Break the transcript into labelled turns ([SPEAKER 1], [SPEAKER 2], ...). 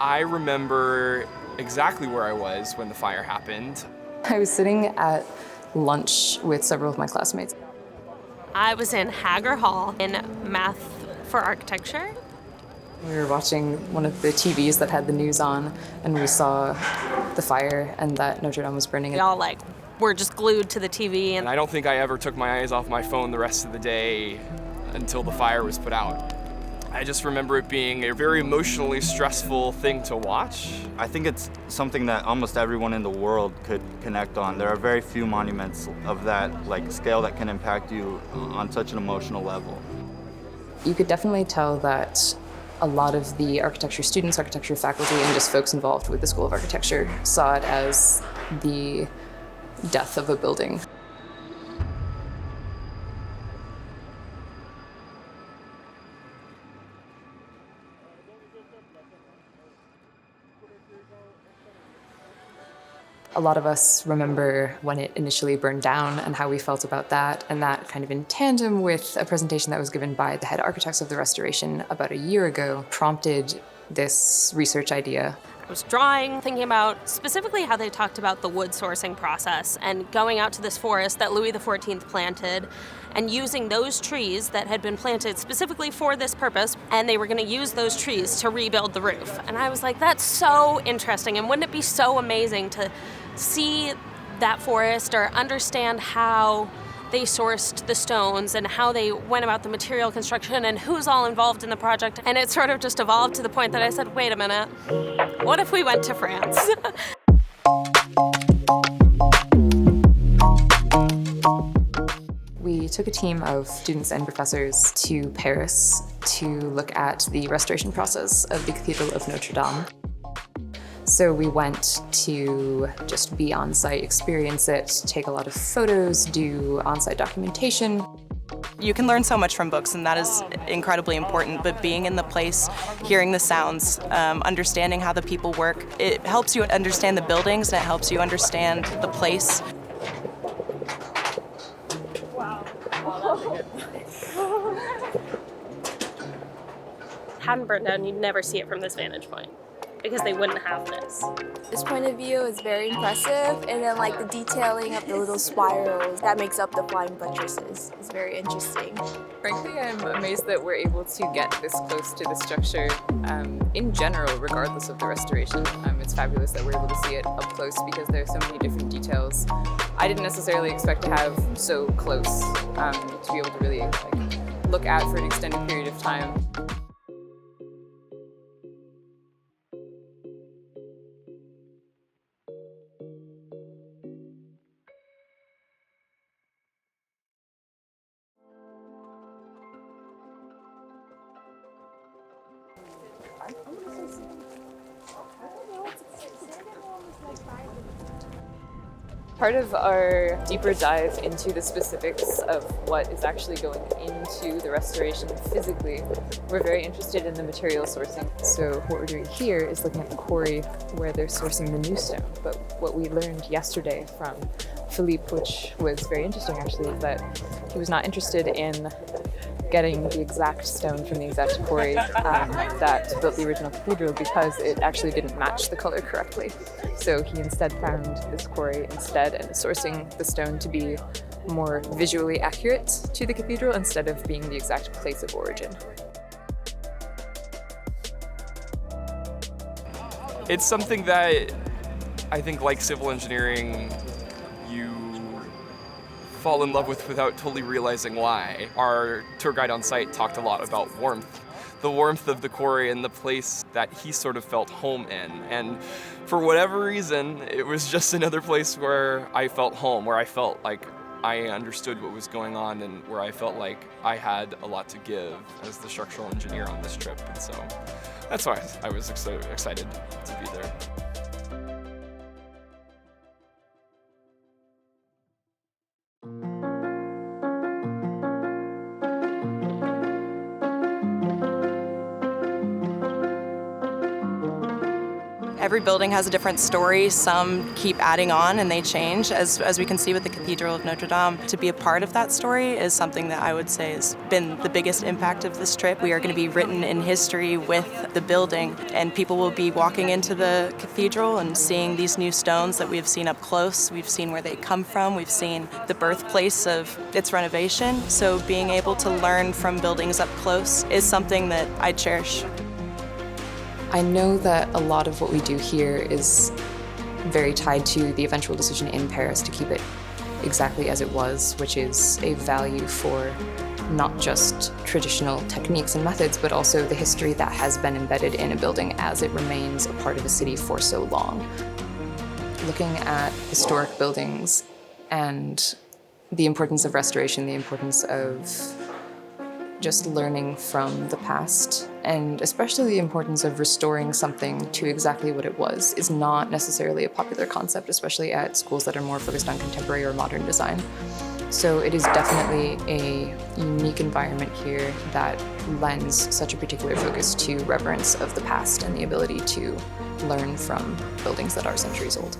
[SPEAKER 1] I remember exactly where I was when the fire happened.
[SPEAKER 2] I was sitting at lunch with several of my classmates.
[SPEAKER 3] I was in Hager Hall in math for architecture.
[SPEAKER 2] We were watching one of the TVs that had the news on, and we saw the fire and that Notre Dame was burning.
[SPEAKER 3] We all were just glued to the TV.
[SPEAKER 1] And I don't think I ever took my eyes off my phone the rest of the day until the fire was put out. I just remember it being a very emotionally stressful thing to watch.
[SPEAKER 4] I think it's something that almost everyone in the world could connect on. There are very few monuments of that scale that can impact you on such an emotional level.
[SPEAKER 2] You could definitely tell that a lot of the architecture students, architecture faculty, and just folks involved with the School of Architecture saw it as the death of a building. A lot of us remember when it initially burned down and how we felt about that, and that kind of in tandem with a presentation that was given by the head architects of the restoration about a year ago prompted this research idea.
[SPEAKER 3] I was drawing, thinking about specifically how they talked about the wood sourcing process and going out to this forest that Louis XIV planted and using those trees that had been planted specifically for this purpose, and they were going to use those trees to rebuild the roof. And I was like, that's so interesting, and wouldn't it be so amazing to see that forest or understand how they sourced the stones and how they went about the material construction and who's all involved in the project. And it sort of just evolved to the point that I said, wait a minute, what if we went to France?
[SPEAKER 2] We took a team of students and professors to Paris to look at the restoration process of the Cathedral of Notre-Dame. So we went to just be on site, experience it, take a lot of photos, do on-site documentation.
[SPEAKER 5] You can learn so much from books, and that is incredibly important, but being in the place, hearing the sounds, understanding how the people work, it helps you understand the buildings and it helps you understand the place.
[SPEAKER 3] Hadn't burned down, you'd never see it from this vantage point, because they wouldn't have this.
[SPEAKER 6] This point of view is very impressive, and then the detailing of the little spirals that makes up the flying buttresses is very interesting.
[SPEAKER 2] Frankly, I'm amazed that we're able to get this close to the structure in general, regardless of the restoration. It's fabulous that we're able to see it up close because there are so many different details. I didn't necessarily expect to have so close to be able to really look at for an extended period of time. Part of our deeper dive into the specifics of what is actually going into the restoration physically, we're very interested in the material sourcing. So what we're doing here is looking at the quarry where they're sourcing the new stone. But what we learned yesterday from Philippe, which was very interesting actually, is that he was not interested in getting the exact stone from the exact quarry that built the original cathedral because it actually didn't match the color correctly. So he instead found this quarry instead and sourcing the stone to be more visually accurate to the cathedral instead of being the exact place of origin.
[SPEAKER 1] It's something that I think, like civil engineering, you fall in love with without totally realizing why. Our tour guide on site talked a lot about warmth. The warmth of the quarry and the place that he sort of felt home in. And for whatever reason, it was just another place where I felt home, where I felt like I understood what was going on and where I felt like I had a lot to give as the structural engineer on this trip. And so that's why I was so excited to be there.
[SPEAKER 5] Every building has a different story. Some keep adding on and they change, as we can see with the Cathedral of Notre-Dame. To be a part of that story is something that I would say has been the biggest impact of this trip. We are going to be written in history with the building, and people will be walking into the cathedral and seeing these new stones that we've seen up close. We've seen where they come from. We've seen the birthplace of its renovation. So being able to learn from buildings up close is something that I cherish.
[SPEAKER 2] I know that a lot of what we do here is very tied to the eventual decision in Paris to keep it exactly as it was, which is a value for not just traditional techniques and methods, but also the history that has been embedded in a building as it remains a part of a city for so long. Looking at historic buildings and the importance of restoration, the importance of just learning from the past, and especially the importance of restoring something to exactly what it was, is not necessarily a popular concept, especially at schools that are more focused on contemporary or modern design. So it is definitely a unique environment here that lends such a particular focus to reverence of the past and the ability to learn from buildings that are centuries old.